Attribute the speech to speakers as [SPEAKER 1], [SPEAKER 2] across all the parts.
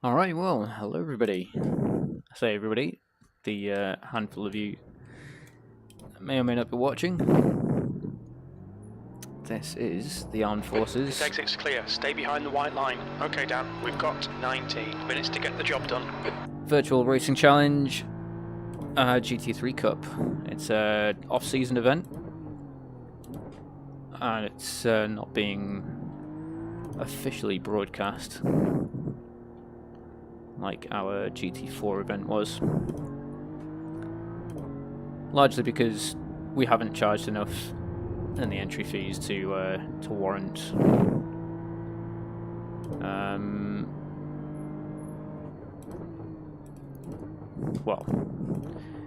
[SPEAKER 1] Alright, well, hello everybody. I say everybody, the handful of you that may or may not be watching. This is the Armed Forces.
[SPEAKER 2] This exit's clear. Stay behind the white line. Okay, Dan, we've got 19 minutes to get the job done.
[SPEAKER 1] Virtual Racing Challenge GT3 Cup. It's an off-season event. And it's not being officially broadcast like our GT4 event was. Largely because we haven't charged enough in the entry fees to warrant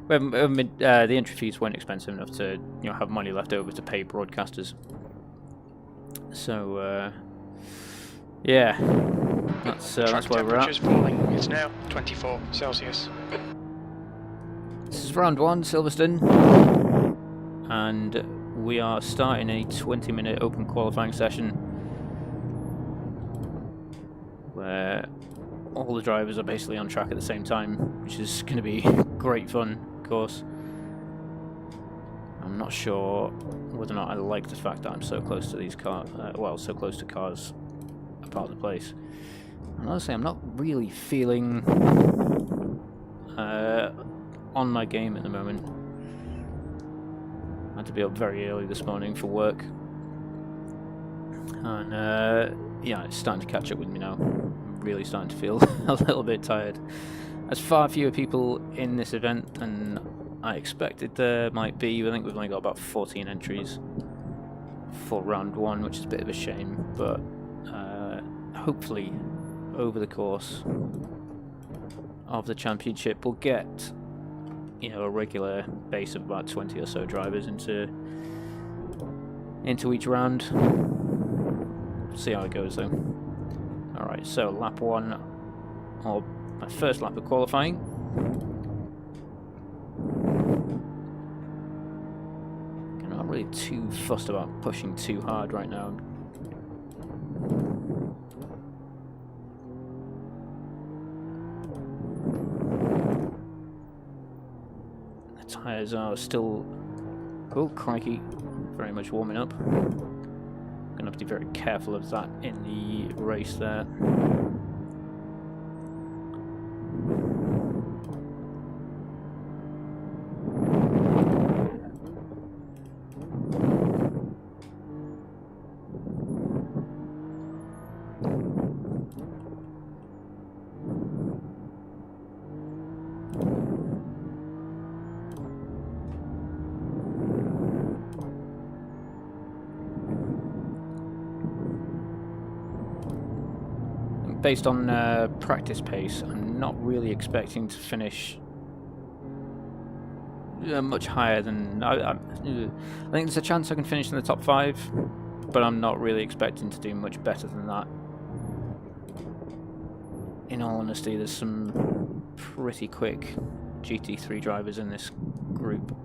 [SPEAKER 1] the entry fees weren't expensive enough to have money left over to pay broadcasters. So yeah, that's where we're at.
[SPEAKER 2] Falling. It's now 24 Celsius.
[SPEAKER 1] This is round 1, Silverstone, and we are starting a 20-minute open qualifying session where all the drivers are basically on track at the same time, which is going to be great fun, of course. I'm not sure whether or not I like the fact that I'm so close to these cars, so close to cars apart the place. And honestly, I'm not really feeling on my game at the moment. I had to be up very early this morning for work, and yeah, it's starting to catch up with me now. I'm really starting to feel a little bit tired. There's far fewer people in this event than I expected there might be. I think we've only got about 14 entries for round 1, which is a bit of a shame, but hopefully over the course of the championship we'll get a regular base of about 20 or so drivers into each round. See how it goes though. Alright, so lap 1, or my first lap of qualifying. I'm not really too fussed about pushing too hard right now. Tyres are still, oh crikey, very much warming up. Gonna have to be very careful of that in the race there. Based on practice pace, I'm not really expecting to finish much higher than... I think there's a chance I can finish in the top 5, but I'm not really expecting to do much better than that. In all honesty, there's some pretty quick GT3 drivers in this group.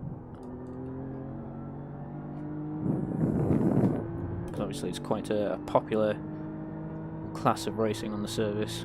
[SPEAKER 1] But obviously it's quite a popular class of racing on the service.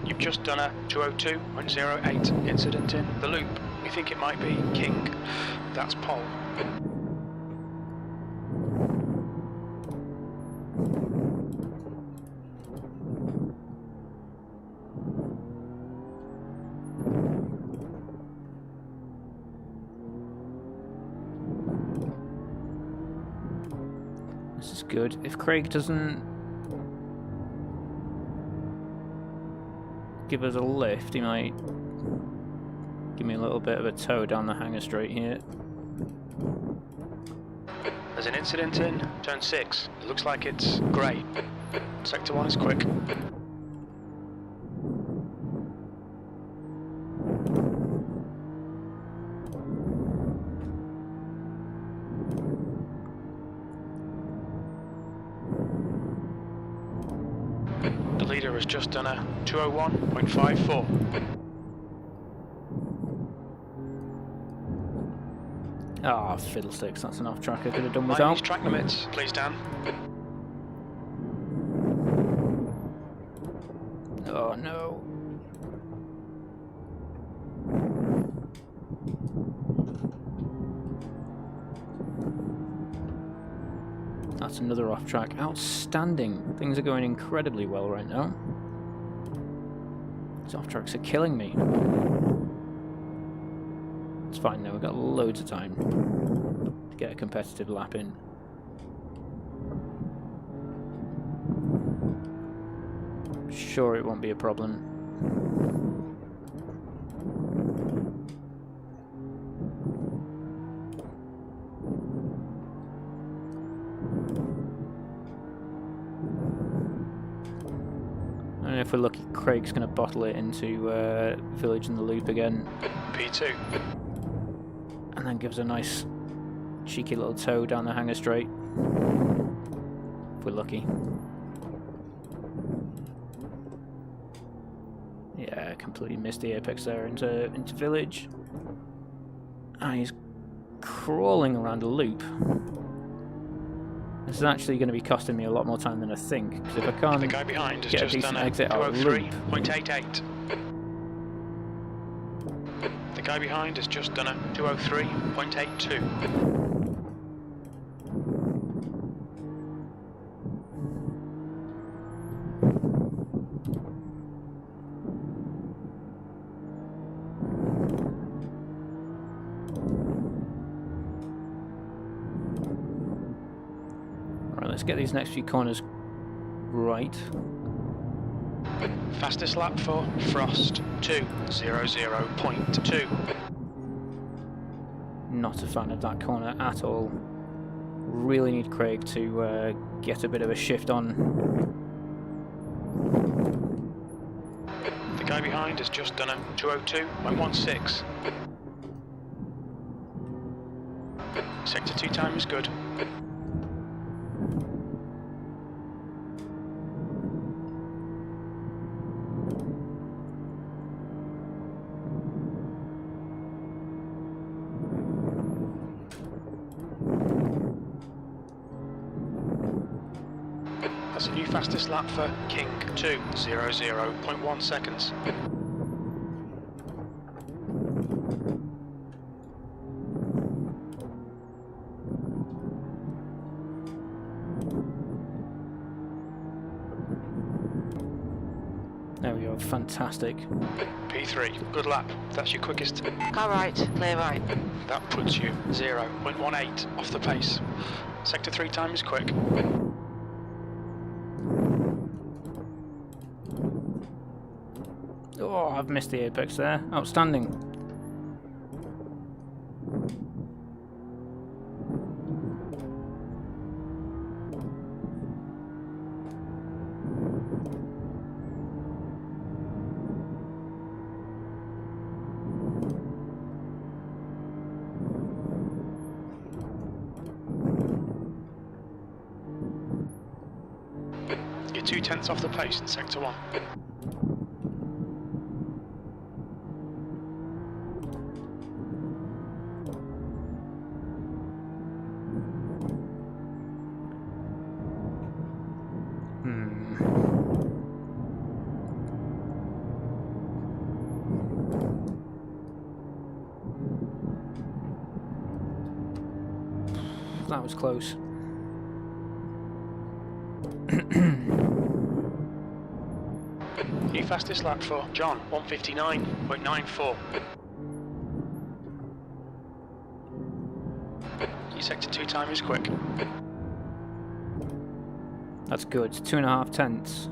[SPEAKER 2] You've just done a 202.08 incident in the loop. We think it might be King. That's pole.
[SPEAKER 1] This is good. If Craig doesn't give us a lift, he might give me a little bit of a tow down the hangar straight here.
[SPEAKER 2] There's an incident in turn 6. It looks like it's grey. Sector 1 is quick. has just done a 201.54.
[SPEAKER 1] Ah, fiddlesticks, that's an off track I could have done
[SPEAKER 2] Mind
[SPEAKER 1] without.
[SPEAKER 2] these track limits, please, Dan.
[SPEAKER 1] Oh no. That's another off track. Outstanding. Things are going incredibly well right now. These off tracks are killing me. It's fine though, we've got loads of time to get a competitive lap in. Sure, it won't be a problem. And if we're lucky, Craig's going to bottle it into Village in the Loop again.
[SPEAKER 2] P2.
[SPEAKER 1] And then gives a nice cheeky little toe down the hanger straight. If we're lucky. Yeah, completely missed the apex there into Village. And he's crawling around a loop. This is actually going to be costing me a lot more time than I think, because if I can't
[SPEAKER 2] The guy behind has
[SPEAKER 1] get a
[SPEAKER 2] just
[SPEAKER 1] decent
[SPEAKER 2] done a
[SPEAKER 1] exit out of the loop,
[SPEAKER 2] 203.88. The guy behind has just done a 203.82.
[SPEAKER 1] let's get these next few corners right.
[SPEAKER 2] Fastest lap for Frost, 2:00.2.
[SPEAKER 1] Not a fan of that corner at all. Really need Craig to get a bit of a shift on.
[SPEAKER 2] The guy behind has just done a 2:02.16. Sector 2 time is good. That's a new fastest lap for King, 2:00.1 seconds.
[SPEAKER 1] There we go, fantastic.
[SPEAKER 2] P3, good lap. That's your quickest.
[SPEAKER 3] Car right, clear right.
[SPEAKER 2] That puts you 0.18 off the pace. Sector 3 time is quick.
[SPEAKER 1] Oh, I've missed the apex there. Outstanding.
[SPEAKER 2] You're 0.2 off the pace in Sector 1.
[SPEAKER 1] That was close.
[SPEAKER 2] New fastest lap for John, 1:59.94. Your Sector 2 time is quick.
[SPEAKER 1] That's good. 2.5 tenths.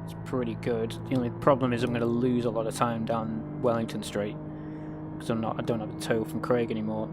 [SPEAKER 1] It's pretty good. The only problem is I'm going to lose a lot of time down Wellington Straight because I don't have a toe from Craig anymore.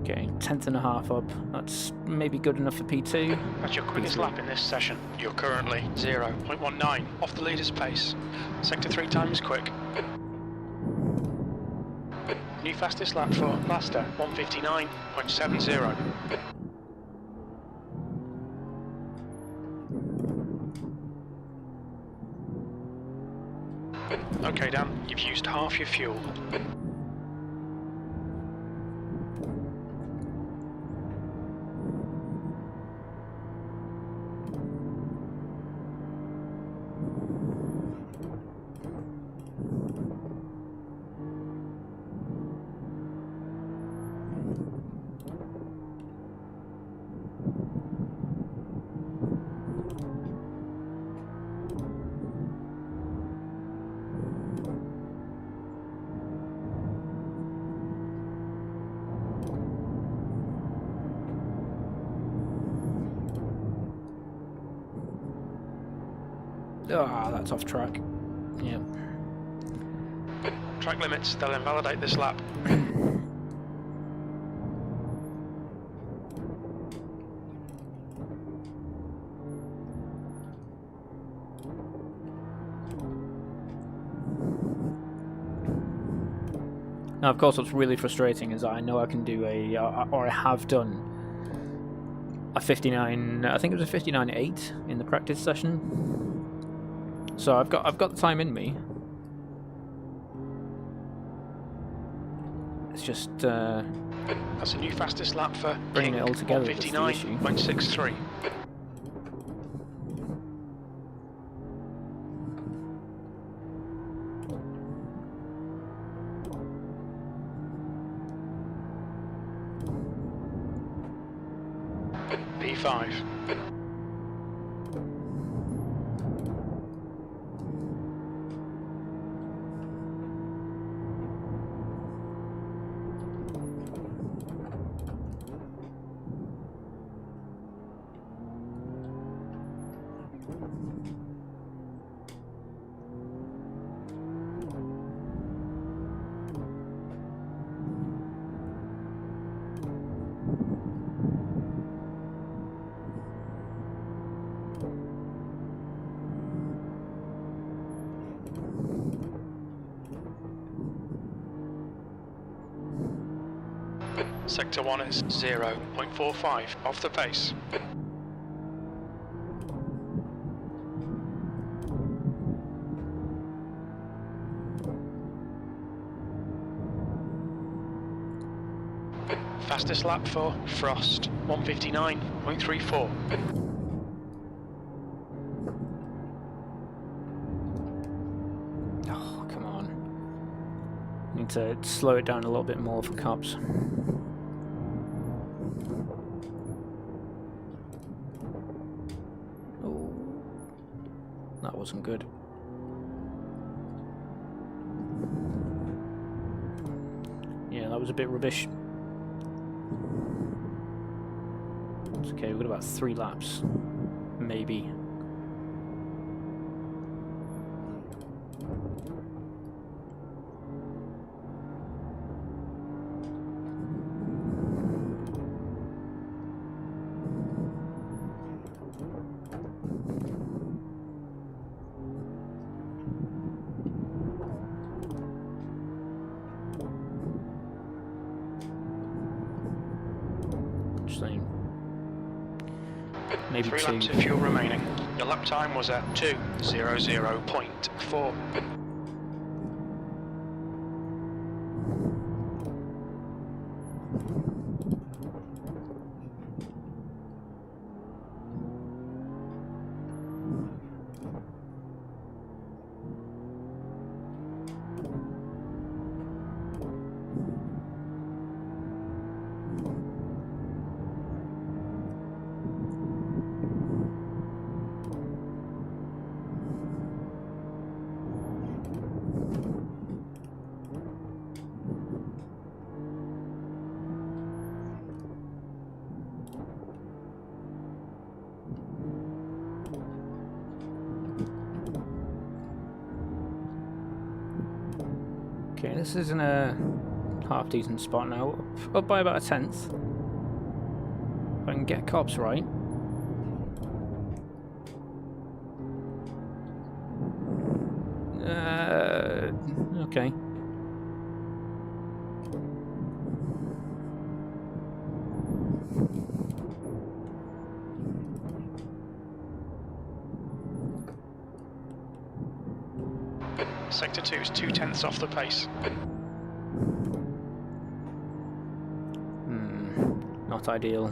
[SPEAKER 1] Okay, 10th and a half up. That's maybe good enough for P2.
[SPEAKER 2] That's your quickest lap in this session. You're currently 0.19 off the leader's pace. Sector 3 time is quick. New fastest lap for Laster, 1:59.70. Okay, Dan, you've used half your fuel.
[SPEAKER 1] Ah, that's off track. Yep.
[SPEAKER 2] Track limits, they'll invalidate this lap.
[SPEAKER 1] Now, of course, what's really frustrating is I know I can do or I have done a 59. I think it was a 59.8 in the practice session. So I've got the time in me. It's just
[SPEAKER 2] that's a new fastest lap for
[SPEAKER 1] bringing
[SPEAKER 2] King,
[SPEAKER 1] it all together.
[SPEAKER 2] 1:59.63. P5. Sector 1 is 0.45 off the pace. Fastest lap for Frost, 1:59.34.
[SPEAKER 1] Oh, come on. Need to slow it down a little bit more for cops. Oh, that wasn't good. Yeah, that was a bit rubbish. It's okay, we've got about 3 laps, maybe. Maybe
[SPEAKER 2] 3
[SPEAKER 1] 2.
[SPEAKER 2] laps of fuel remaining. Your lap time was at 2:00.4.
[SPEAKER 1] Okay, this isn't a half decent spot now, up by about a tenth. If I can get cops right. Okay.
[SPEAKER 2] Sector 2 is 2/10 off the pace.
[SPEAKER 1] Not ideal.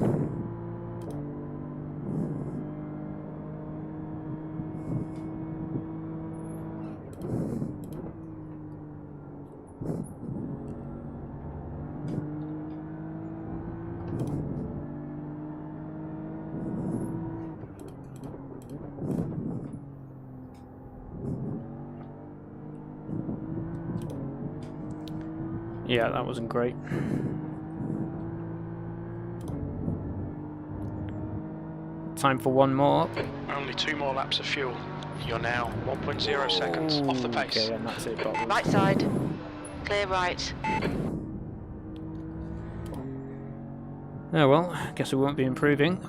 [SPEAKER 1] Yeah, that wasn't great. Time for one more.
[SPEAKER 2] Only 2 more laps of fuel. You're now 1.0 seconds off the pace.
[SPEAKER 1] Okay, and that's it, Bob.
[SPEAKER 3] Right side. Clear right.
[SPEAKER 1] Oh well, guess we won't be improving.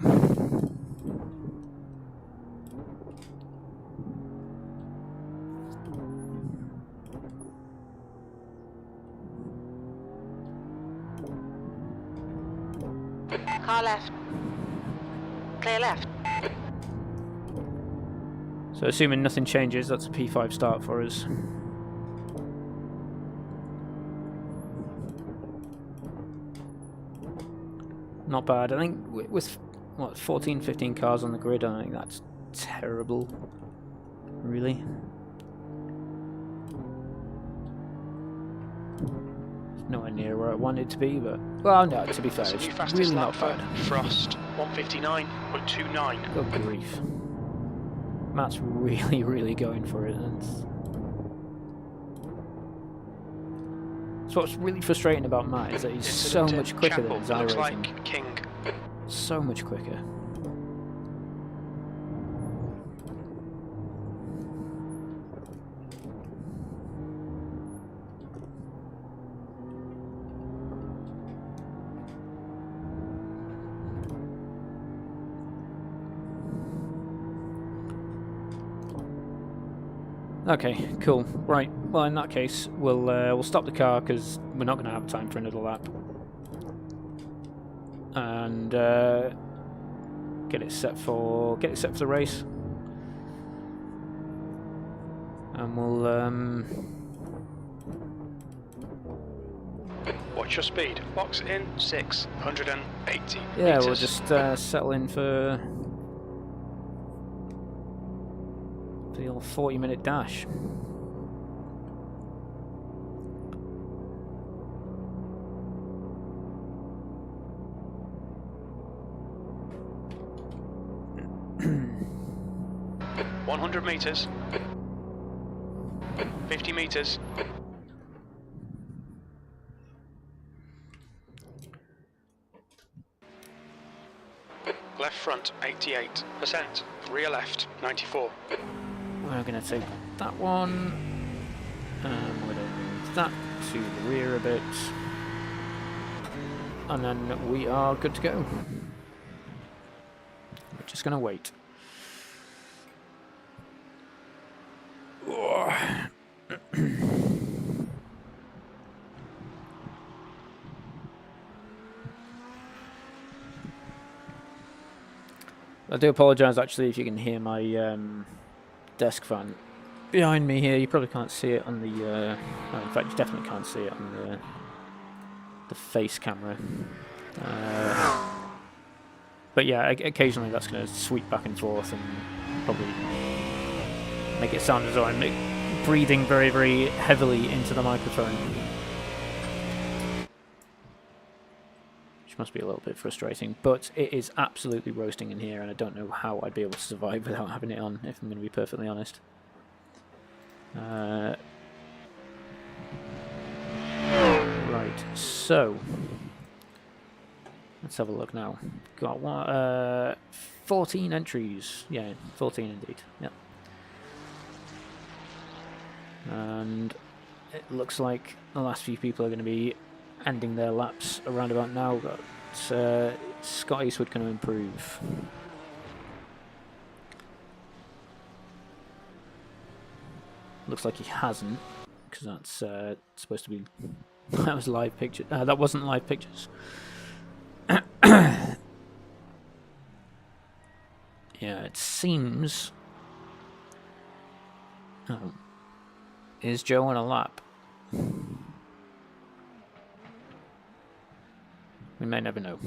[SPEAKER 3] Car left. Clear left.
[SPEAKER 1] So assuming nothing changes, that's a P5 start for us. Not bad. I think with what 14, 15 cars on the grid, I don't think that's terrible, really. It's nowhere near where I wanted to be, but well, no. To be fair,
[SPEAKER 2] That's
[SPEAKER 1] it's
[SPEAKER 2] the new fastest
[SPEAKER 1] really
[SPEAKER 2] lap
[SPEAKER 1] not bad.
[SPEAKER 2] for Frost. 1:59.29.
[SPEAKER 1] Good grief. Matt's really, really going for it. So what's really frustrating about Matt is that he's so much quicker than his
[SPEAKER 2] Looks
[SPEAKER 1] iRacing.
[SPEAKER 2] like King.
[SPEAKER 1] So much quicker. Okay, cool. Right. Well, in that case, we'll stop the car because we're not going to have time for another lap, and get it set for the race, and we'll
[SPEAKER 2] Watch your speed. Box in 680.
[SPEAKER 1] yeah,
[SPEAKER 2] meters.
[SPEAKER 1] we'll just settle in for the old 40-minute dash.
[SPEAKER 2] – 100 meters. 50 meters. Left front 88%. Rear left 94.
[SPEAKER 1] We're going to take that one, and we're going to move that to the rear a bit, and then we are good to go. We're just going to wait. I do apologise actually if you can hear my desk fan behind me here. You probably can't see it on the in fact you definitely can't see it on the face camera, but yeah, occasionally that's going to sweep back and forth and probably make it sound as though I'm breathing very, very heavily into the microphone, which must be a little bit frustrating, but it is absolutely roasting in here and I don't know how I'd be able to survive without having it on, if I'm going to be perfectly honest. Right, so let's have a look now. Got one, 14 entries. Yeah, 14 indeed. Yeah. And it looks like the last few people are going to be ending their laps around about now. Got Scott Eastwood going to improve. Looks like he hasn't, because that's supposed to be. That was live picture. That wasn't live pictures. Yeah, it seems. Oh, is Joe on a lap? We may never know.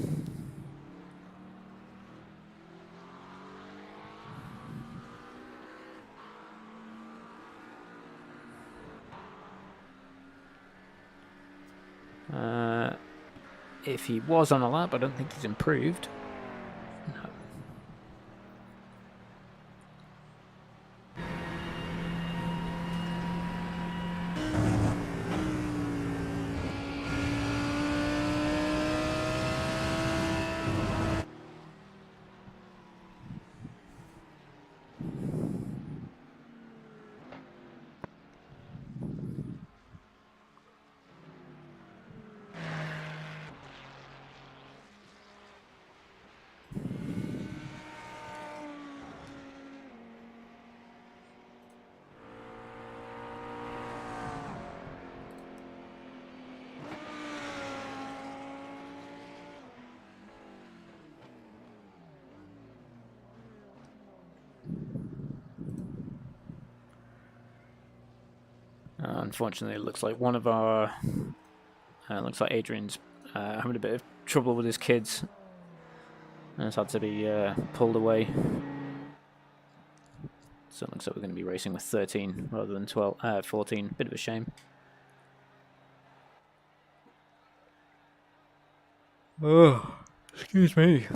[SPEAKER 1] If he was on a lap, I don't think he's improved. No. Unfortunately, it looks like one of our... looks like Adrian's having a bit of trouble with his kids. And has had to be pulled away. So it looks like we're going to be racing with 13 rather than 14. Bit of a shame. Oh, excuse me.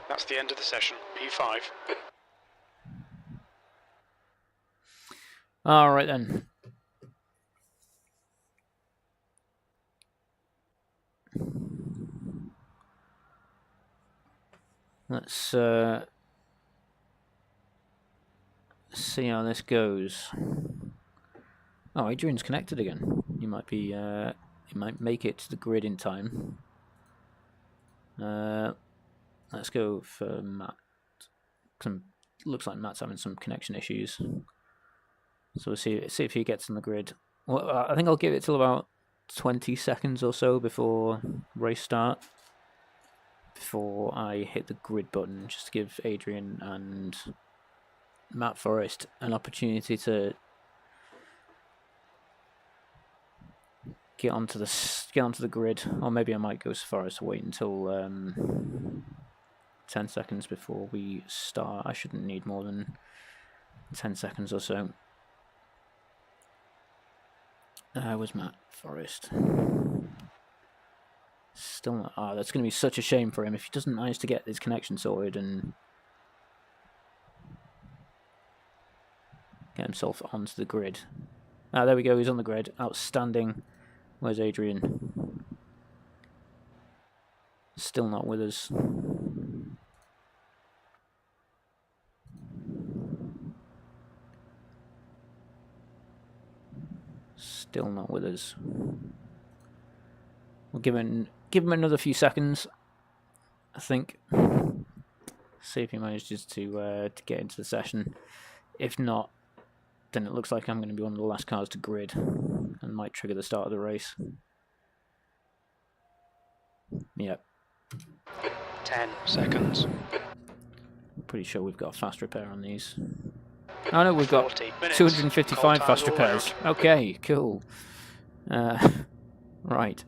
[SPEAKER 2] That's the end of the session. P5.
[SPEAKER 1] All right then. Let's see how this goes. Oh, Adrian's connected again. He might be. He might make it to the grid in time. Let's go for Matt. Looks like Matt's having some connection issues. So we'll see if he gets on the grid. Well, I think I'll give it till about 20 seconds or so before race start. Before I hit the grid button, just to give Adrian and Matt Forrest an opportunity to get onto the grid, or maybe I might go so far as to wait until 10 seconds before we start. I shouldn't need more than 10 seconds or so. Where's Matt Forrest? Still not. Oh, that's going to be such a shame for him if he doesn't manage to get his connection sorted and get himself onto the grid. Ah, there we go. He's on the grid. Outstanding. Where's Adrian? Still not with us. Still not with us. We'll give him another few seconds, I think. See if he manages to get into the session. If not, then it looks like I'm going to be one of the last cars to grid and might trigger the start of the race. Yep.
[SPEAKER 2] 10 seconds.
[SPEAKER 1] I'm pretty sure we've got a fast repair on these. Oh no, we've got
[SPEAKER 2] minutes.
[SPEAKER 1] 255 fast repairs. Okay, cool. Right.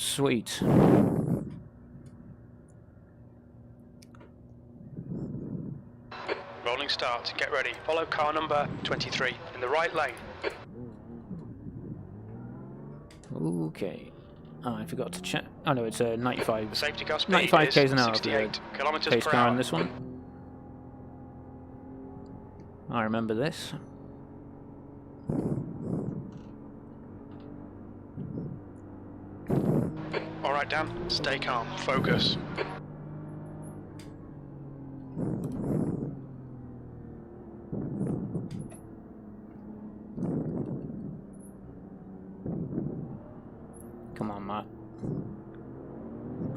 [SPEAKER 1] Sweet.
[SPEAKER 2] Rolling start, get ready. Follow car number 23 in the right lane.
[SPEAKER 1] Okay. Oh, I forgot to check. Oh no, it's a 95.
[SPEAKER 2] The safety car speed
[SPEAKER 1] 95
[SPEAKER 2] is
[SPEAKER 1] k's an hour.
[SPEAKER 2] 68 kilometers
[SPEAKER 1] Pace
[SPEAKER 2] per
[SPEAKER 1] car
[SPEAKER 2] hour.
[SPEAKER 1] on this one. I remember this.
[SPEAKER 2] Alright Dan, stay calm, focus.
[SPEAKER 1] Come on, Matt.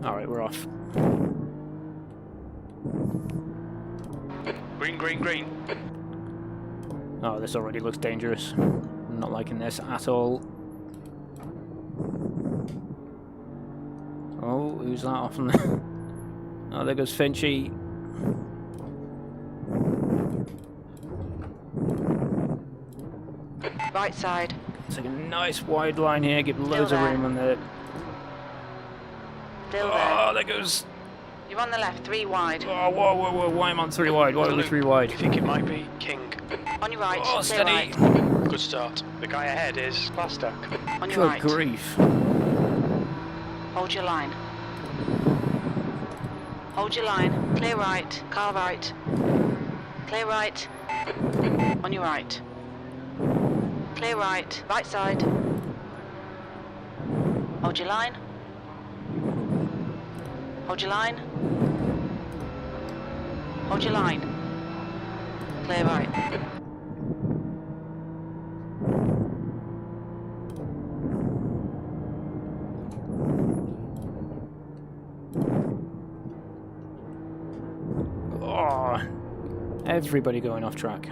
[SPEAKER 1] Alright, we're off.
[SPEAKER 2] Green, green, green.
[SPEAKER 1] Oh, this already looks dangerous. I'm not liking this at all. Oh, who's that off on there? Oh, there goes Finchy.
[SPEAKER 3] Right side.
[SPEAKER 1] Take a nice wide line here, give loads of
[SPEAKER 3] there.
[SPEAKER 1] room on the...
[SPEAKER 3] Still
[SPEAKER 1] Oh,
[SPEAKER 3] there.
[SPEAKER 1] there goes...
[SPEAKER 3] You're on the left, 3 wide.
[SPEAKER 1] Oh, whoa, whoa, whoa, why am I on 3 wide? Why are we 3 wide?
[SPEAKER 2] You think it might be King?
[SPEAKER 3] On your right,
[SPEAKER 1] Oh,
[SPEAKER 3] clear
[SPEAKER 1] steady!
[SPEAKER 3] right.
[SPEAKER 2] Good start. The guy ahead is faster.
[SPEAKER 3] On your
[SPEAKER 1] Good
[SPEAKER 3] right.
[SPEAKER 1] grief.
[SPEAKER 3] Hold your line. Hold your line. Clear right. Car right. Clear right. On your right. Clear right. Right side. Hold your line. Hold your line. Hold your line. Clear right.
[SPEAKER 1] Oh, everybody going off track.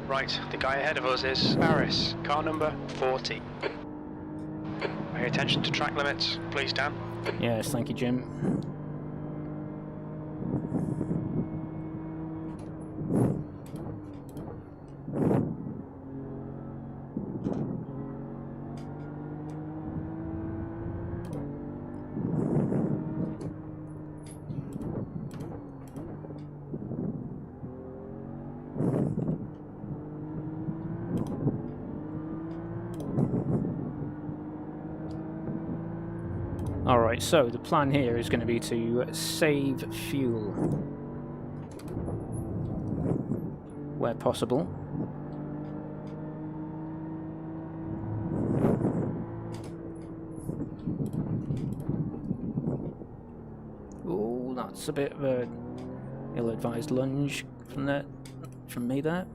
[SPEAKER 2] Right, the guy ahead of us is Paris, car number 40. Pay attention to track limits, please Dan.
[SPEAKER 1] Yes, thank you, Jim. Alright, so the plan here is going to be to save fuel where possible. Oh, that's a bit of a ill-advised lunge from me there.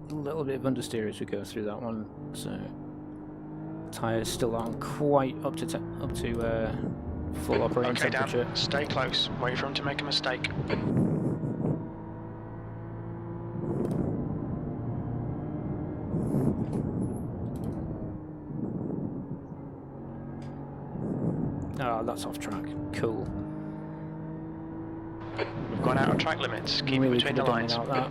[SPEAKER 1] A little bit of understeer as we go through that one, so tyres still aren't quite up to full operating
[SPEAKER 2] Okay
[SPEAKER 1] temperature.
[SPEAKER 2] Dan, stay close, wait for him to make a mistake.
[SPEAKER 1] Oh, that's off track. Cool.
[SPEAKER 2] We've gone out of track limits, keep
[SPEAKER 1] Really
[SPEAKER 2] it between
[SPEAKER 1] could
[SPEAKER 2] the
[SPEAKER 1] have done
[SPEAKER 2] lines.
[SPEAKER 1] without that.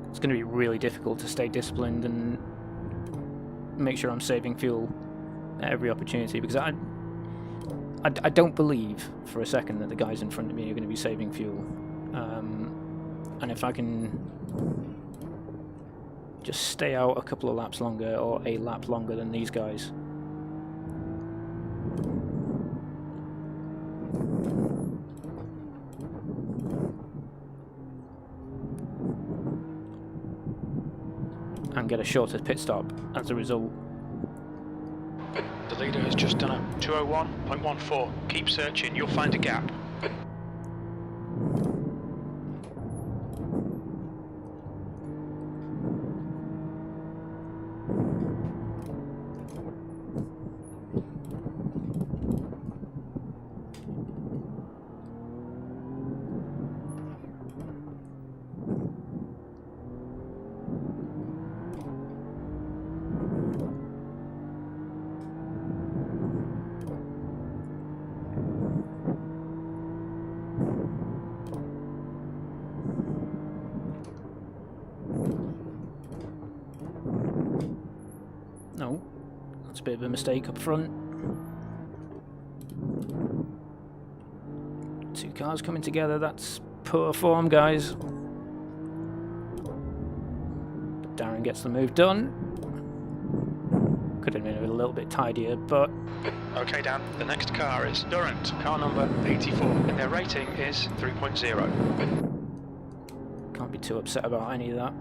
[SPEAKER 1] It's going to be really difficult to stay disciplined and make sure I'm saving fuel at every opportunity, because I don't believe for a second that the guys in front of me are going to be saving fuel. And if I can just stay out a couple of laps longer, or a lap longer than these guys, and get a shorter pit stop as a result,
[SPEAKER 2] The leader has just done a 201.14. Keep searching, you'll find a gap.
[SPEAKER 1] No, that's a bit of a mistake up front. Two cars coming together, that's poor form, guys. But Darren gets the move done. Could have been a little bit tidier, but...
[SPEAKER 2] Okay, Dan, the next car is Durant, car number 84, and their rating is 3.0.
[SPEAKER 1] Can't be too upset about any of that.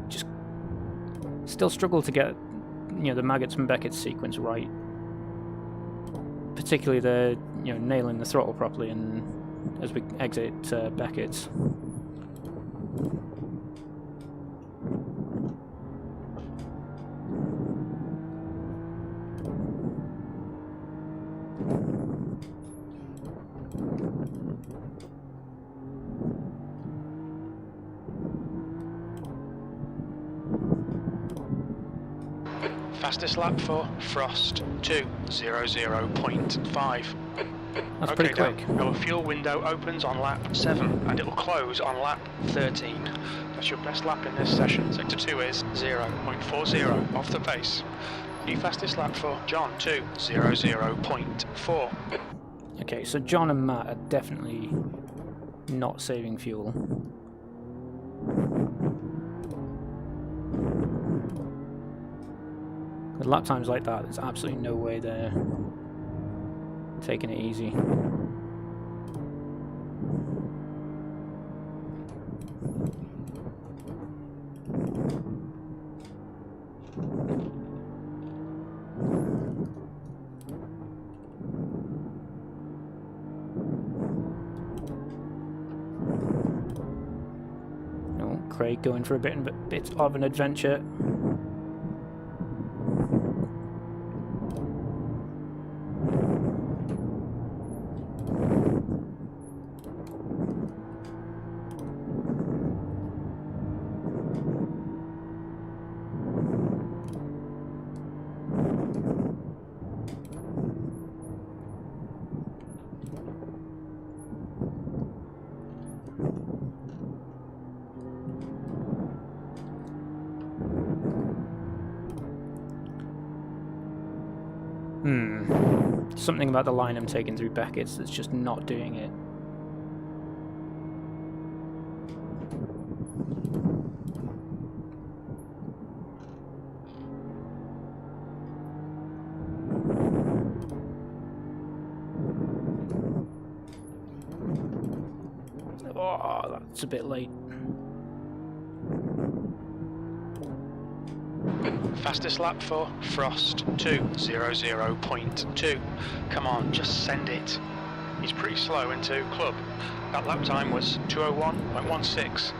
[SPEAKER 1] Just still struggle to get, the Maggots and Beckett's sequence right. Particularly the, nailing the throttle properly, and as we exit Beckett's.
[SPEAKER 2] Fastest lap for Frost, 2:00.5.
[SPEAKER 1] That's pretty quick.
[SPEAKER 2] Dan, our fuel window opens on lap 7 and it will close on lap 13. That's your best lap in this session. Sector 2 is 0.40 off the pace. New fastest lap for John, 2:00.4.
[SPEAKER 1] Okay, so John and Matt are definitely not saving fuel. With lap times like that, there's absolutely no way they're taking it easy. No, Craig going for a bit of an adventure. Something about the line I'm taking through Beckett's that's just not doing it. Oh, that's a bit late.
[SPEAKER 2] Fastest lap for Frost, 2:00.2. Come on, just send it. He's pretty slow into club. That lap time was 2:01.16.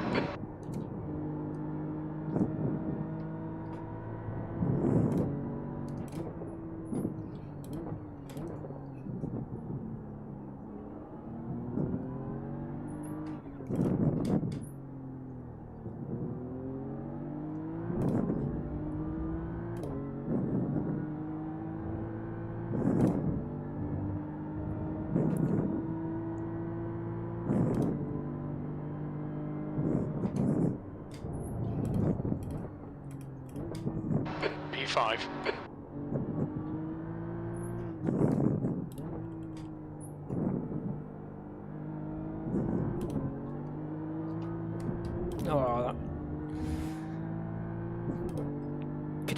[SPEAKER 2] P5.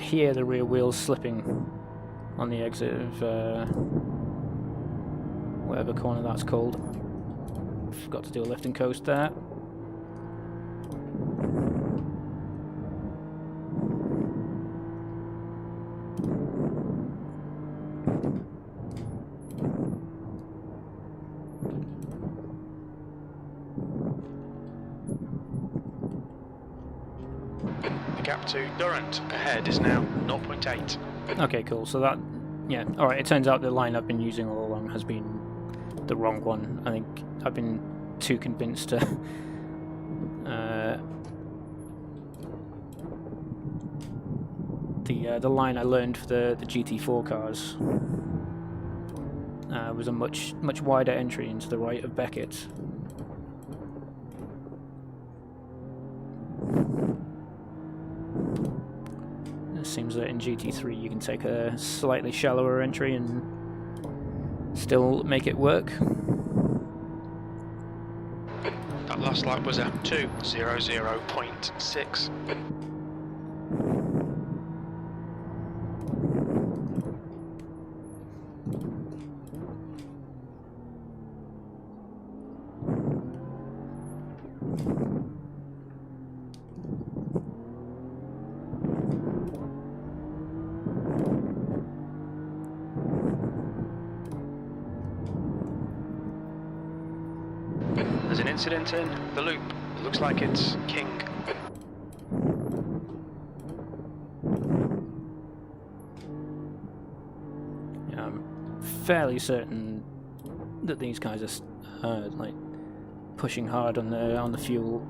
[SPEAKER 1] hear the rear wheels slipping on the exit of whatever corner that's called. Forgot to do a lift and coast there.
[SPEAKER 2] The gap to Durant ahead is now 0.8.
[SPEAKER 1] Okay, cool. So that, yeah, alright, it turns out the line I've been using all along has been the wrong one. I think I've been too convinced to the line I learned for the GT4 cars was a much wider entry into the right of Beckett. It seems that in GT3 you can take a slightly shallower entry and still make it work.
[SPEAKER 2] That last lap was a 2:00.6. There's an incident in the loop. It looks like it's King.
[SPEAKER 1] Yeah, I'm fairly certain that these guys are like pushing hard on the fuel.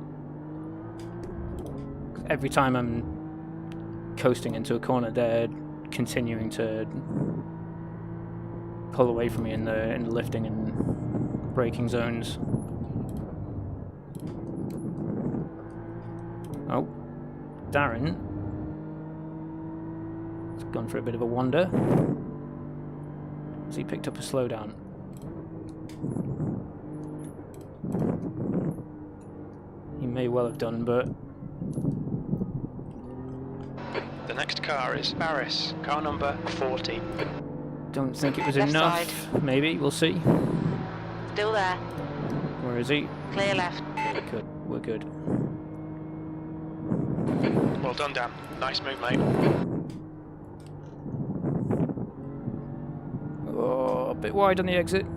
[SPEAKER 1] Every time I'm coasting into a corner, they're continuing to pull away from me in the lifting and braking zones. Oh, Darren has gone for a bit of a wander. Has he picked up a slowdown? He may well have done, but
[SPEAKER 2] The next car is Barris, car number 40.
[SPEAKER 1] don't think it was
[SPEAKER 3] Left
[SPEAKER 1] enough.
[SPEAKER 3] side.
[SPEAKER 1] Maybe, we'll see.
[SPEAKER 3] Still there.
[SPEAKER 1] Where is he?
[SPEAKER 3] Clear left.
[SPEAKER 1] Good, we're good.
[SPEAKER 2] Well done, Dan. Nice move, mate.
[SPEAKER 1] Oh, a bit wide on the exit.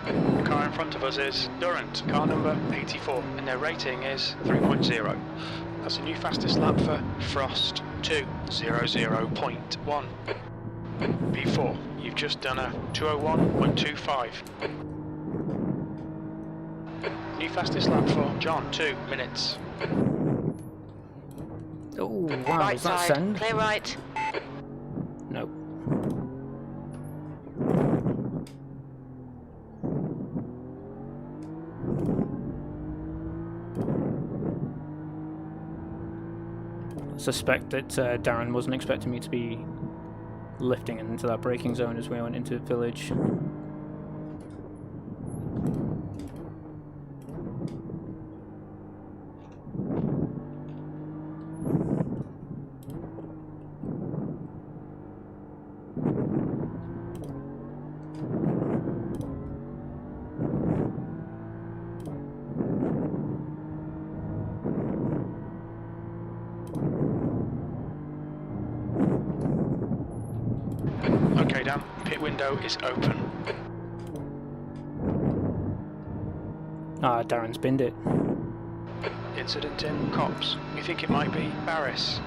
[SPEAKER 2] The car in front of us is Durant, car number 84, and their rating is 3.0. That's a new fastest lap for Frost, 2:00.1. P4, you've just done a 2:01.25. New fastest lap for John, 2 minutes.
[SPEAKER 1] Oh, wow,
[SPEAKER 3] Right
[SPEAKER 1] is that
[SPEAKER 3] side.
[SPEAKER 1] send?
[SPEAKER 3] Clear right.
[SPEAKER 1] No. I suspect that Darren wasn't expecting me to be lifting into that braking zone as we went into the village.
[SPEAKER 2] Okay, Dan, pit window is open.
[SPEAKER 1] Ah, Darren's binned it.
[SPEAKER 2] Incident in Cops. We think it might be Barris.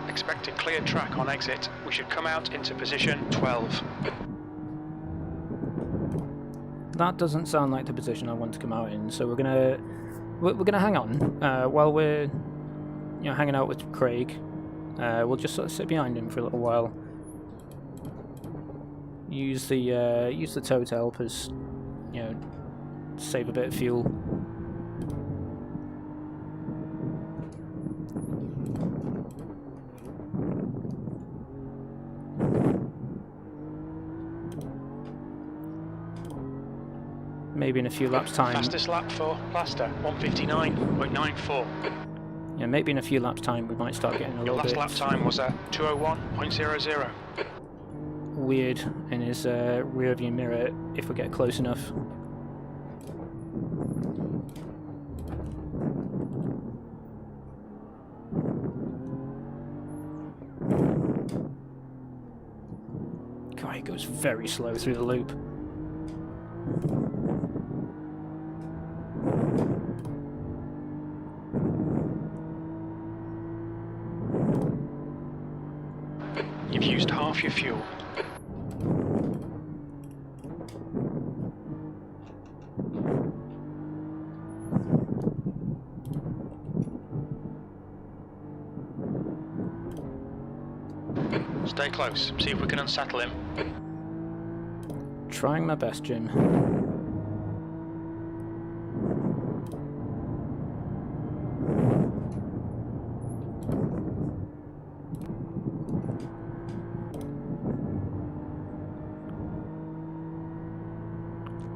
[SPEAKER 2] Expecting clear track on exit. We should come out into position 12.
[SPEAKER 1] That doesn't sound like the position I want to come out in, so we're gonna hang on while we're hanging out with Craig. We'll just sort of sit behind him for a little while. Use the tow to help us, save a bit of fuel. maybe in a few laps time.
[SPEAKER 2] Fastest lap for Plaster, 159.94.
[SPEAKER 1] Yeah, maybe in a few laps time we might start getting a
[SPEAKER 2] Your
[SPEAKER 1] little
[SPEAKER 2] last
[SPEAKER 1] bit
[SPEAKER 2] lap time was 201.00.
[SPEAKER 1] weird in his rear view mirror if we get close enough. God, he goes very slow through the loop.
[SPEAKER 2] You've used half your fuel. Stay close, see if we can unsettle him.
[SPEAKER 1] Trying my best, Jim.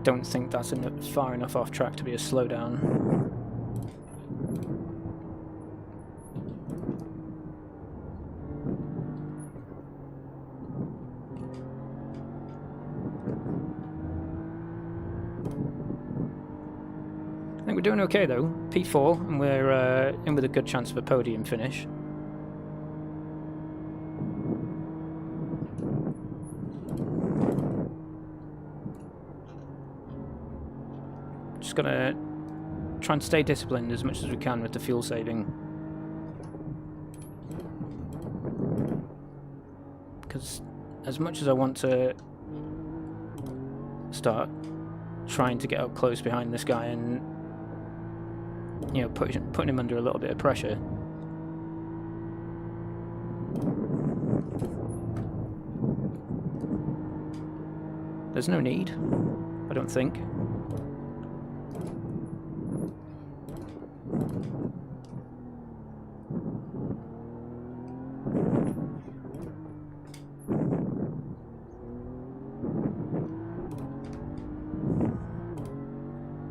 [SPEAKER 1] Don't think that's far enough off track to be a slowdown. I think we're doing okay though. P4, and we're in with a good chance of a podium finish. Just gonna try and stay disciplined as much as we can with the fuel saving, because as much as I want to start trying to get up close behind this guy and, you know, putting him under a little bit of pressure, there's no need, I don't think.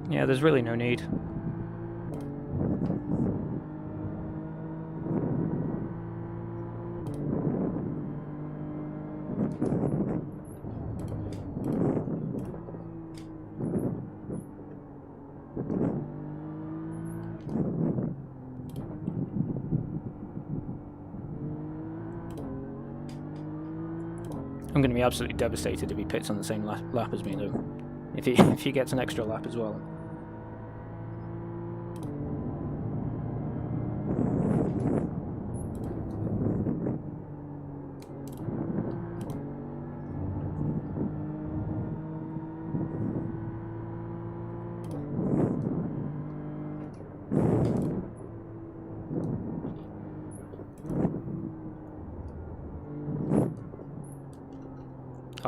[SPEAKER 1] Yeah, there's really no need. I'm going to be absolutely devastated if he pits on the same lap as me, though. If he gets an extra lap as well.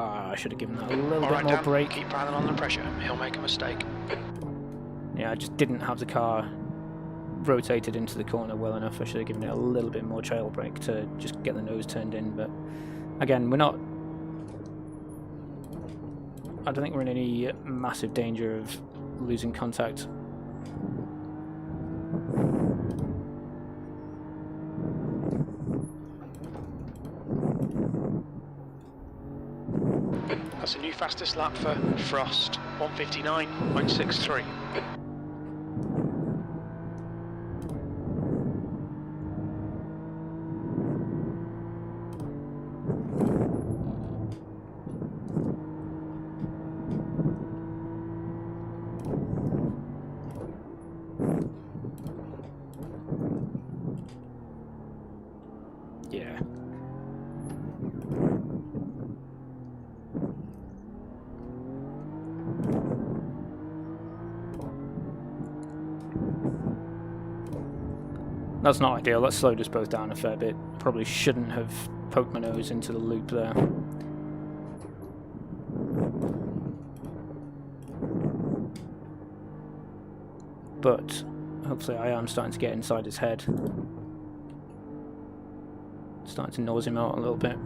[SPEAKER 1] I should have given that a little bit more
[SPEAKER 2] Dan,
[SPEAKER 1] brake.
[SPEAKER 2] keep piling on the pressure, he'll make a mistake.
[SPEAKER 1] Yeah, I just didn't have the car rotated into the corner well enough. I should have given it a little bit more trail brake to just get the nose turned in, but again, we're not... I don't think we're in any massive danger of losing contact.
[SPEAKER 2] That's a new fastest lap for Frost, 159.63.
[SPEAKER 1] Yeah. That's not ideal. That slowed us both down a fair bit. Probably shouldn't have poked my nose into the loop there. But hopefully I am starting to get inside his head. Starting to nose him out a little bit.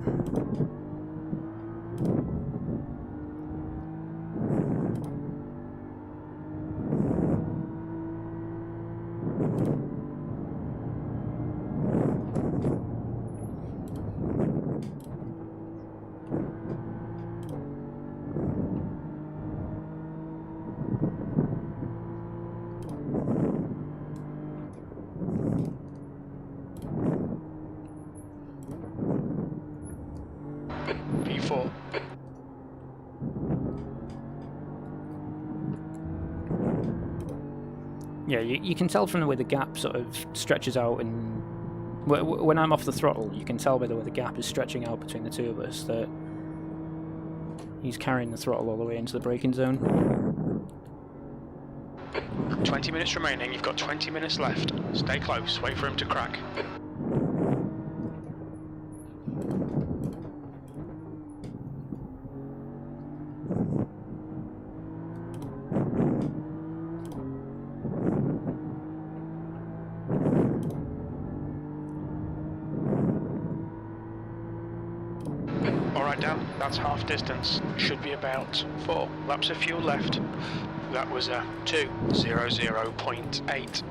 [SPEAKER 1] Yeah, you can tell from the way the gap sort of stretches out, and when I'm off the throttle, you can tell by the way the gap is stretching out between the two of us that he's carrying the throttle all the way into the braking zone.
[SPEAKER 2] 20 minutes remaining, you've got 20 minutes left. Stay close, wait for him to crack. Alright Dan, that's half distance. Should be about 4 laps of fuel left. That was a 2:00.8.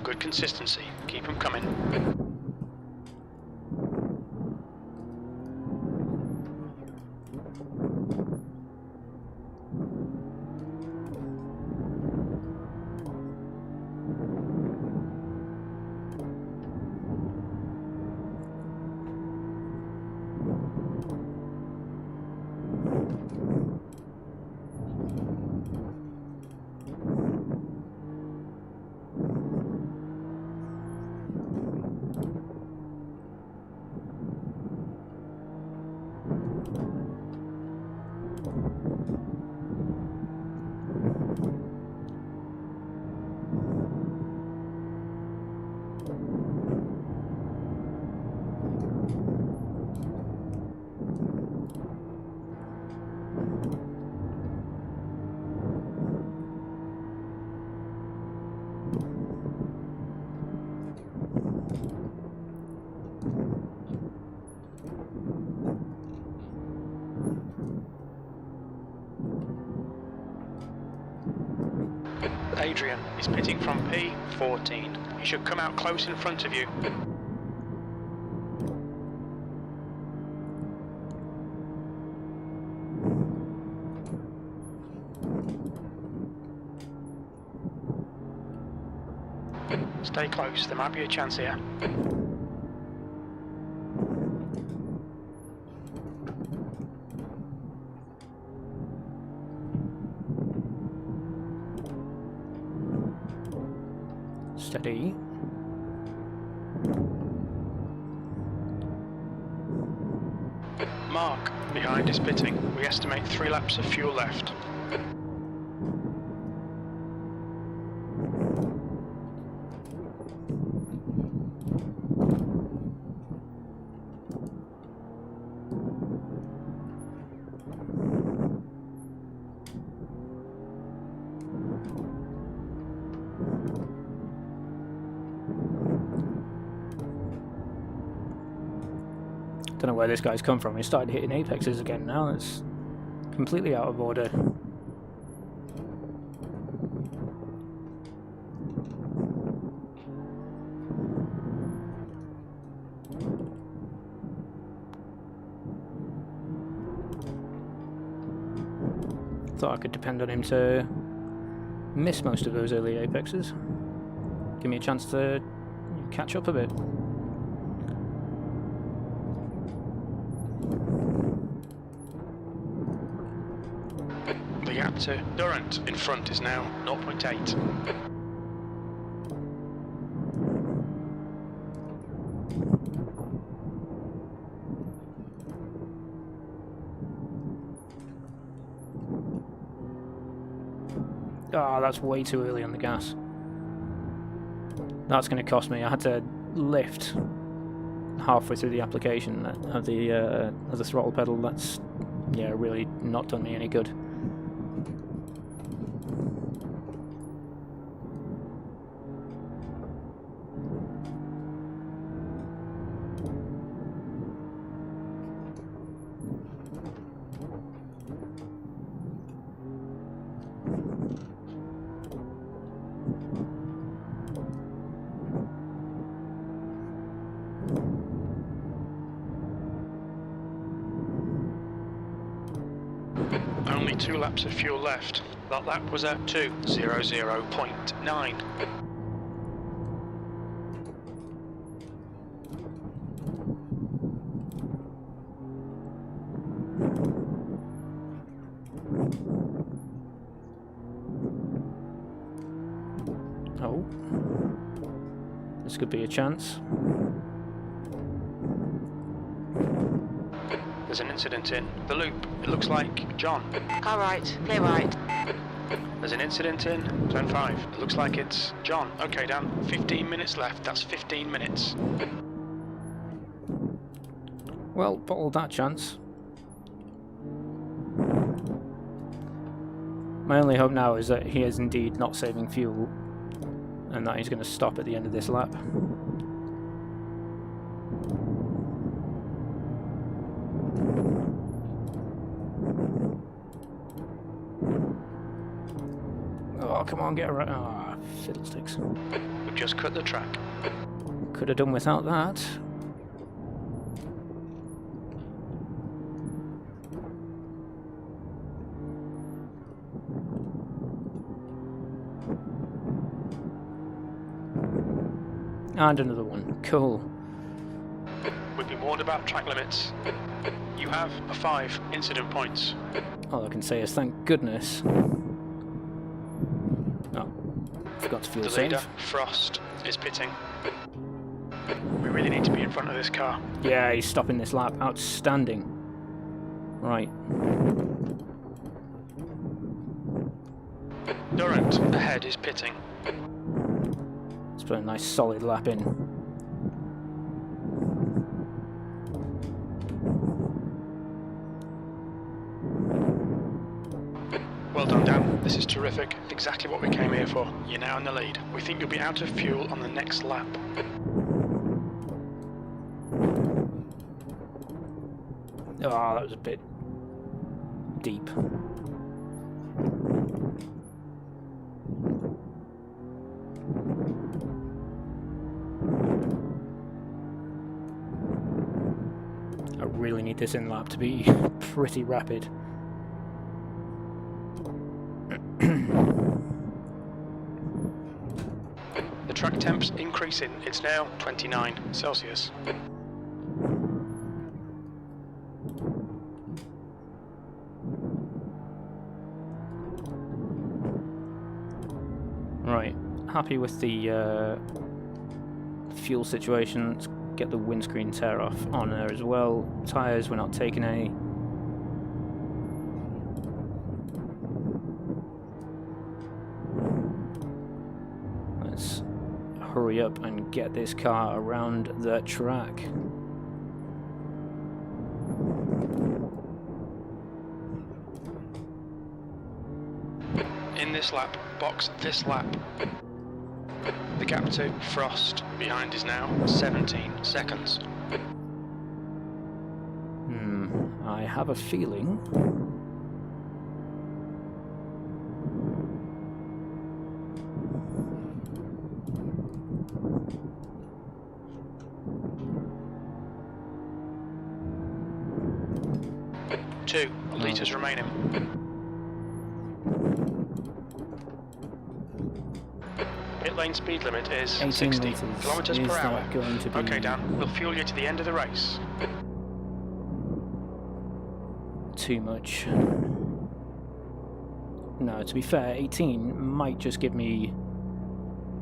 [SPEAKER 2] Good consistency. Keep them coming. Adrian is pitting from P14. He should come out close in front of you. Stay close, there might be a chance here.
[SPEAKER 1] Steady.
[SPEAKER 2] Mark, behind is pitting. We estimate 3 laps of fuel left.
[SPEAKER 1] Don't know where this guy's come from. He started hitting apexes again now. It's completely out of order. Thought I could depend on him to miss most of those early apexes. Give me a chance to catch up a bit.
[SPEAKER 2] The gap to Durant in front is now 0.8.
[SPEAKER 1] Ah, that's way too early on the gas. That's going to cost me. I had to lift halfway through the application of the throttle pedal. That's, yeah, really not done me any good.
[SPEAKER 2] Only 2 laps of fuel left. That lap was a 2:00.9.
[SPEAKER 1] Oh. could be a chance.
[SPEAKER 2] There's an incident in the loop. It looks like John.
[SPEAKER 3] Car right, clear right.
[SPEAKER 2] There's an incident in turn 5. It looks like it's John. Okay, Dan, 15 minutes left. That's 15 minutes.
[SPEAKER 1] Well, bottled that chance. My only hope now is that he is indeed not saving fuel and that he's going to stop at the end of this lap. Oh, come on, get around. Ah, fiddlesticks.
[SPEAKER 2] We've just cut the track.
[SPEAKER 1] Could have done without that. And another one. Cool.
[SPEAKER 2] We've been warned about track limits. You have 5 incident points.
[SPEAKER 1] All I can say is thank goodness. Oh, forgot to fuel
[SPEAKER 2] The
[SPEAKER 1] save.
[SPEAKER 2] leader, Frost, is pitting. We really need to be in front of this car.
[SPEAKER 1] Yeah, he's stopping this lap. Outstanding. Right.
[SPEAKER 2] Durant, ahead, is pitting.
[SPEAKER 1] Let's put a nice solid lap in.
[SPEAKER 2] Well done, Dan. This is terrific. Exactly what we came here for. You're now in the lead. We think you'll be out of fuel on the next lap.
[SPEAKER 1] Oh, that was a bit deep. I really need this in lap to be pretty rapid.
[SPEAKER 2] The track temp's increasing. It's now 29 Celsius.
[SPEAKER 1] Right, happy with the fuel situation. Let's get the windscreen tear off on there as well. Tyres, we're not taking any. Let's hurry up and get this car around the track.
[SPEAKER 2] In this lap, box this lap. The gap to Frost behind is now 17 seconds.
[SPEAKER 1] I have a feeling.
[SPEAKER 2] Two litres remaining. Pit lane speed limit is 60 kilometers per hour.
[SPEAKER 1] Going to be...
[SPEAKER 2] Okay, Dan, we'll fuel you to the end of the race.
[SPEAKER 1] Too much. No, to be fair, 18 might just give me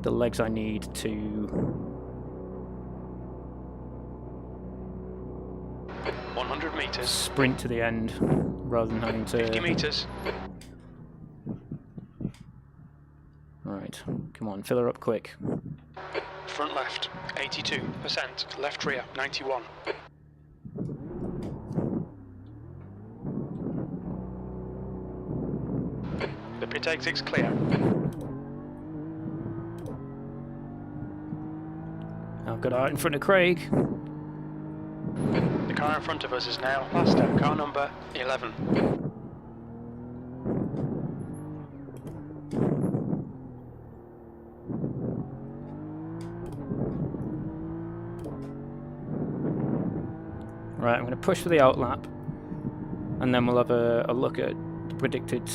[SPEAKER 1] the legs I need to
[SPEAKER 2] 100 meters.
[SPEAKER 1] sprint to the end rather than having to...
[SPEAKER 2] 50 meters.
[SPEAKER 1] Right, come on, fill her up quick.
[SPEAKER 2] Front left, 82%. Left rear, 91. The pit exit's clear.
[SPEAKER 1] I've got out in front of Craig.
[SPEAKER 2] The car in front of us is now faster. Car number 11.
[SPEAKER 1] Right, I'm going to push for the outlap, and then we'll have a look at the predicted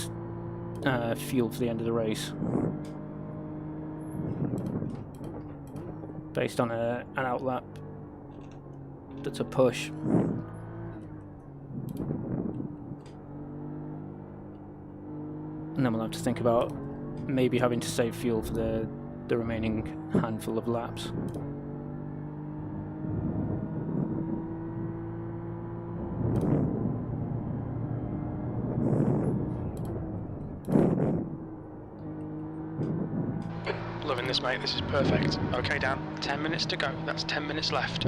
[SPEAKER 1] fuel for the end of the race. Based on an outlap that's a push. And then we'll have to think about maybe having to save fuel for the remaining handful of laps.
[SPEAKER 2] this, mate. This is perfect. Okay, Dan. 10 minutes to go. That's 10 minutes left.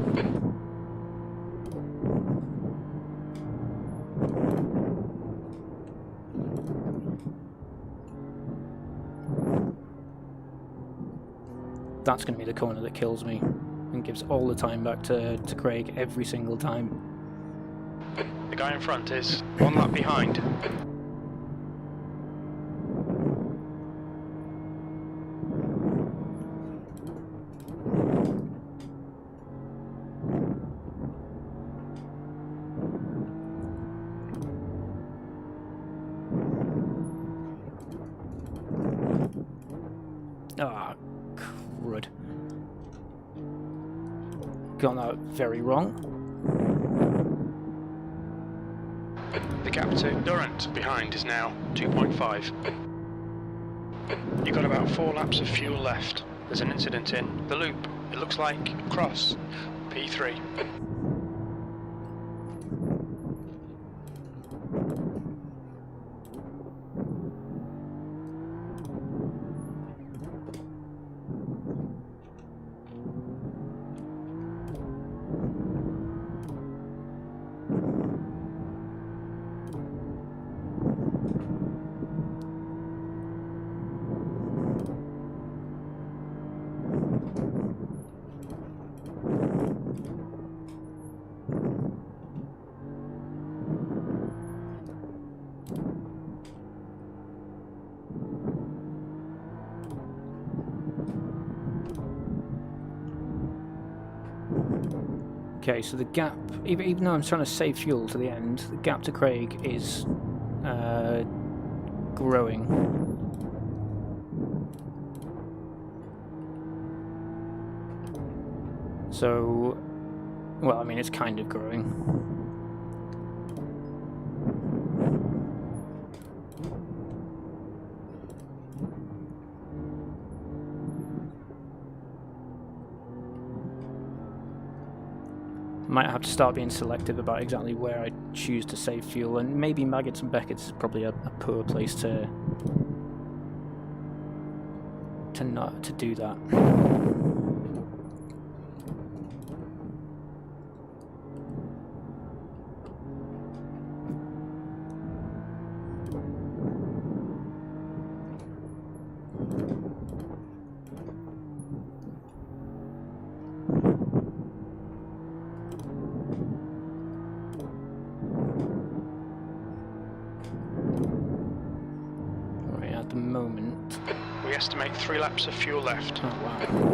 [SPEAKER 1] That's going to be the corner that kills me and gives all the time back to Craig every single time.
[SPEAKER 2] The guy in front is 1 lap behind.
[SPEAKER 1] Ah, crud. Got that very wrong.
[SPEAKER 2] The gap to Durant behind is now 2.5. You've got about 4 laps of fuel left. There's an incident in the loop. It looks like cross P3.
[SPEAKER 1] Okay, so the gap, even though I'm trying to save fuel to the end, the gap to Craig is growing. So, well, I mean, it's kind of growing. Might have to start being selective about exactly where I choose to save fuel, and maybe Maggots and Beckets is probably a poor place to do that. Moment.
[SPEAKER 2] We estimate 3 laps of fuel left.
[SPEAKER 1] Oh, wow.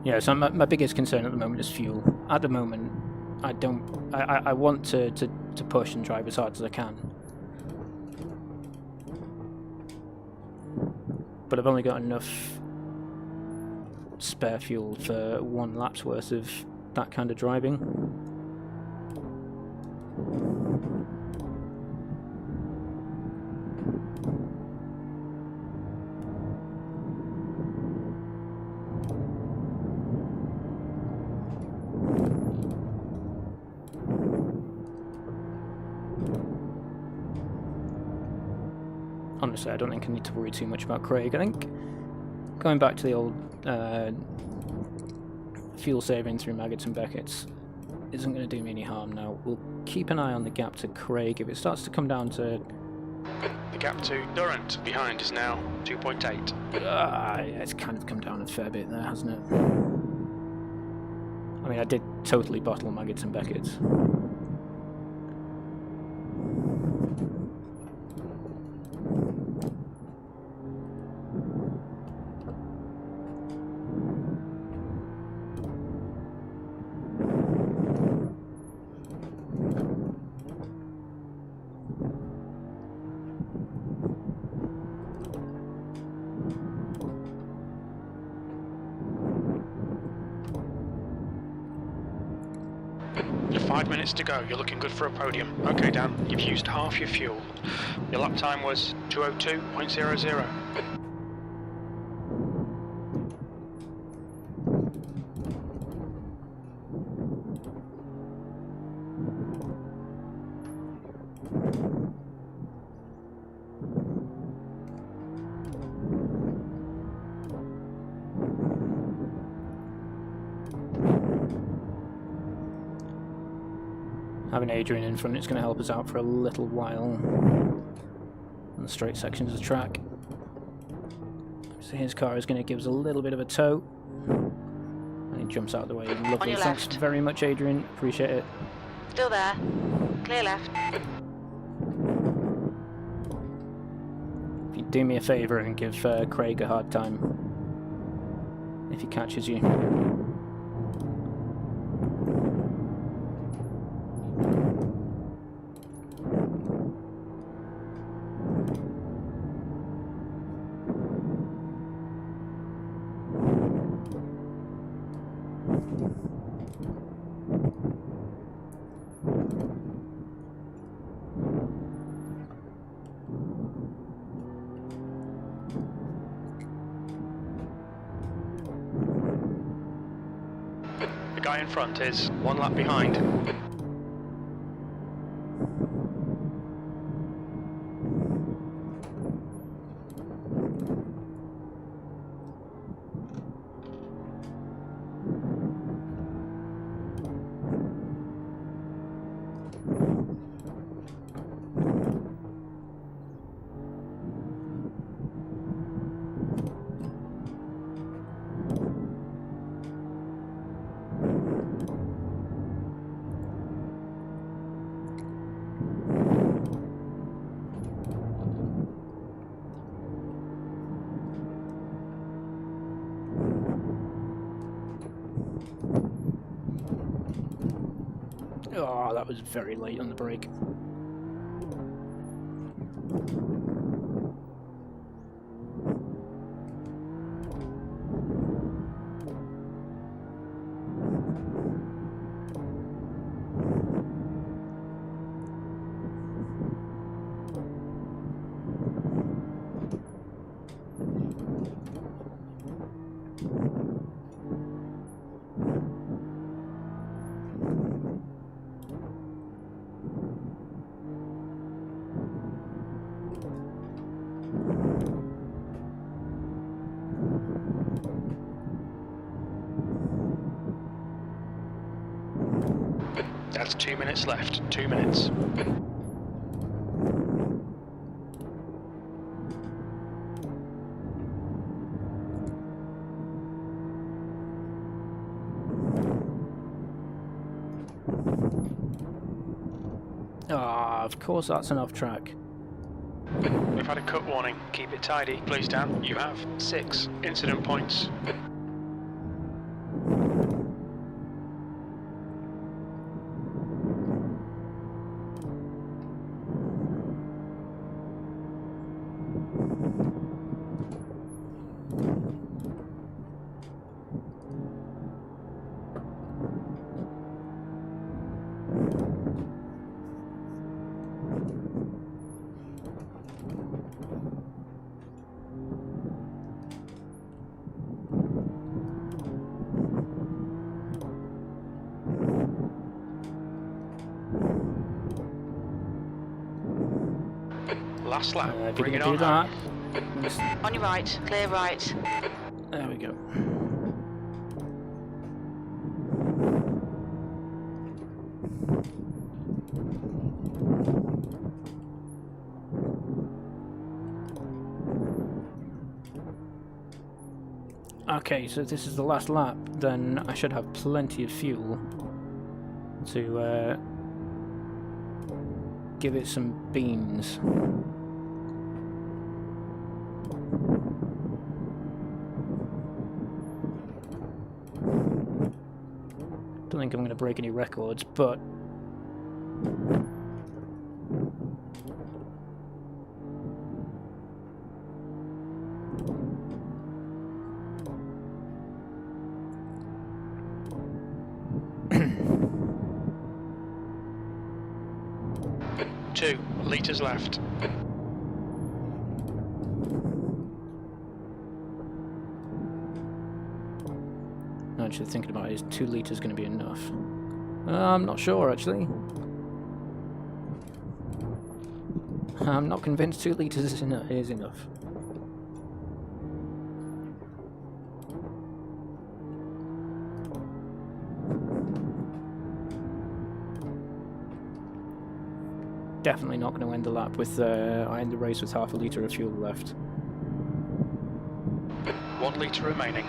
[SPEAKER 1] Yeah, so my biggest concern at the moment is fuel. At the moment, I want to push and drive as hard as I can. But I've only got enough spare fuel for 1 lap's worth of that kind of driving. Honestly, I don't think I need to worry too much about Craig. I think going back to the old fuel saving through Maggots and Beckets isn't going to do me any harm now. We'll keep an eye on the gap to Craig. If it starts to come down to...
[SPEAKER 2] The gap to Durant behind is now 2.8.
[SPEAKER 1] It's kind of come down a fair bit there, hasn't it? I mean, I did totally bottle Maggots and Beckets.
[SPEAKER 2] 5 minutes to go. You're looking good for a podium. Okay, Dan, you've used half your fuel. Your lap time was 2:02.00.
[SPEAKER 1] Having Adrian in front is going to help us out for a little while on the straight sections of the track. So his car is going to give us a little bit of a tow. And he jumps out of the way. Lovely. Thanks very much, Adrian. Appreciate it.
[SPEAKER 3] Still there. Clear left.
[SPEAKER 1] If you do me a favour and give Craig a hard time if he catches you.
[SPEAKER 2] The guy in front is 1 lap behind.
[SPEAKER 1] Oh, that was very late on the brake.
[SPEAKER 2] That's 2 minutes left. 2 minutes.
[SPEAKER 1] Ah, of course that's an off track.
[SPEAKER 2] We've had a cut warning. Keep it tidy, please, Dan. You have 6 incident points. Last lap. Bring it on.
[SPEAKER 1] That.
[SPEAKER 3] On your right. Clear right.
[SPEAKER 1] There we go. Okay, so this is the last lap, then I should have plenty of fuel to give it some beans. Don't think I'm going to break any records, but
[SPEAKER 2] 2 litres left.
[SPEAKER 1] Actually, thinking about it, is 2 litres going to be enough? I'm not sure, actually. I'm not convinced 2 litres is enough. Definitely not going to end the lap with end the race with half a litre of fuel left.
[SPEAKER 2] 1 litre remaining.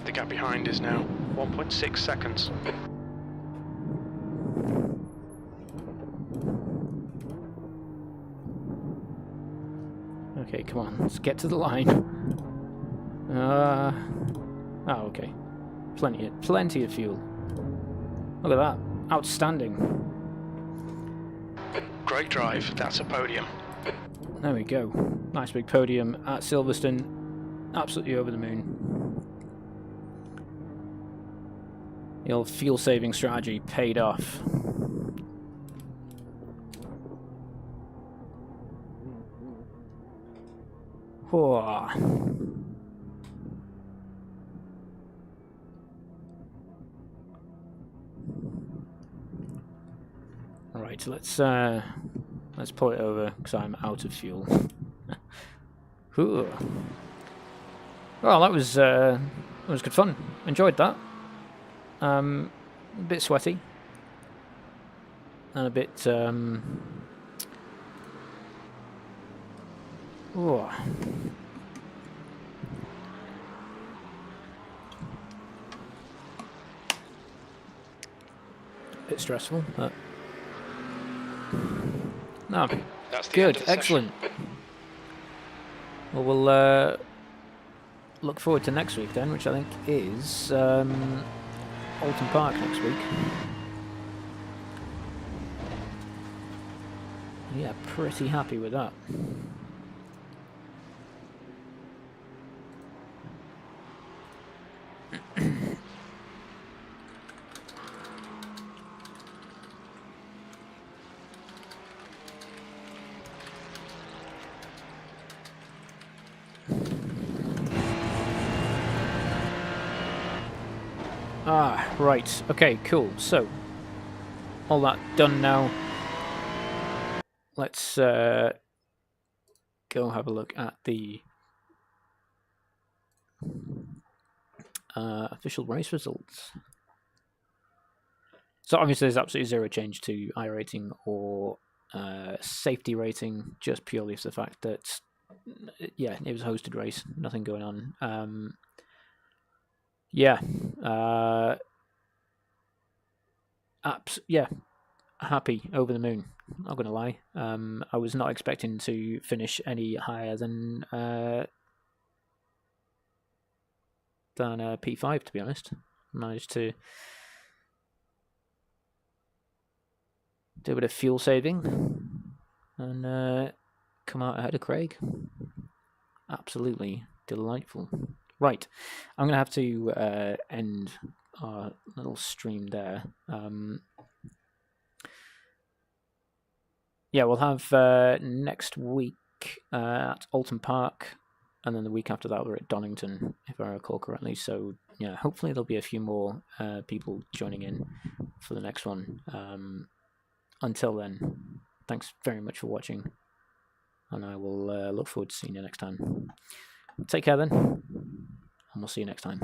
[SPEAKER 2] The gap behind is now 1.6 seconds.
[SPEAKER 1] Okay, come on, let's get to the line. Oh, okay. Plenty of fuel. Look at that. Outstanding.
[SPEAKER 2] Great drive, that's a podium.
[SPEAKER 1] There we go. Nice big podium at Silverstone. Absolutely over the moon. The old fuel saving strategy paid off. Whoa. Right, let's pull it over because I'm out of fuel. Ooh. Well, that was good fun. Enjoyed that. A bit sweaty and a bit ooh. Bit stressful, but no,
[SPEAKER 2] That's the
[SPEAKER 1] good,
[SPEAKER 2] end of the
[SPEAKER 1] excellent. Well, we'll look forward to next week then, which I think is Alton Park next week. Yeah, pretty happy with that. Ah, right. Okay, cool. So, all that done now. Let's go have a look at the official race results. So obviously there's absolutely zero change to iRating or safety rating, just purely for the fact that, yeah, it was a hosted race, nothing going on. Yeah, yeah, happy, over the moon. Not gonna lie. I was not expecting to finish any higher than P5, to be honest. Managed to do a bit of fuel saving and come out ahead of Craig. Absolutely delightful. Right, I'm gonna have to end our little stream there. Yeah, we'll have next week at Alton Park, and then the week after that we're at Donington, if I recall correctly. So yeah, hopefully there'll be a few more people joining in for the next one. Until then, thanks very much for watching, and I will look forward to seeing you next time. Take care then, and we'll see you next time.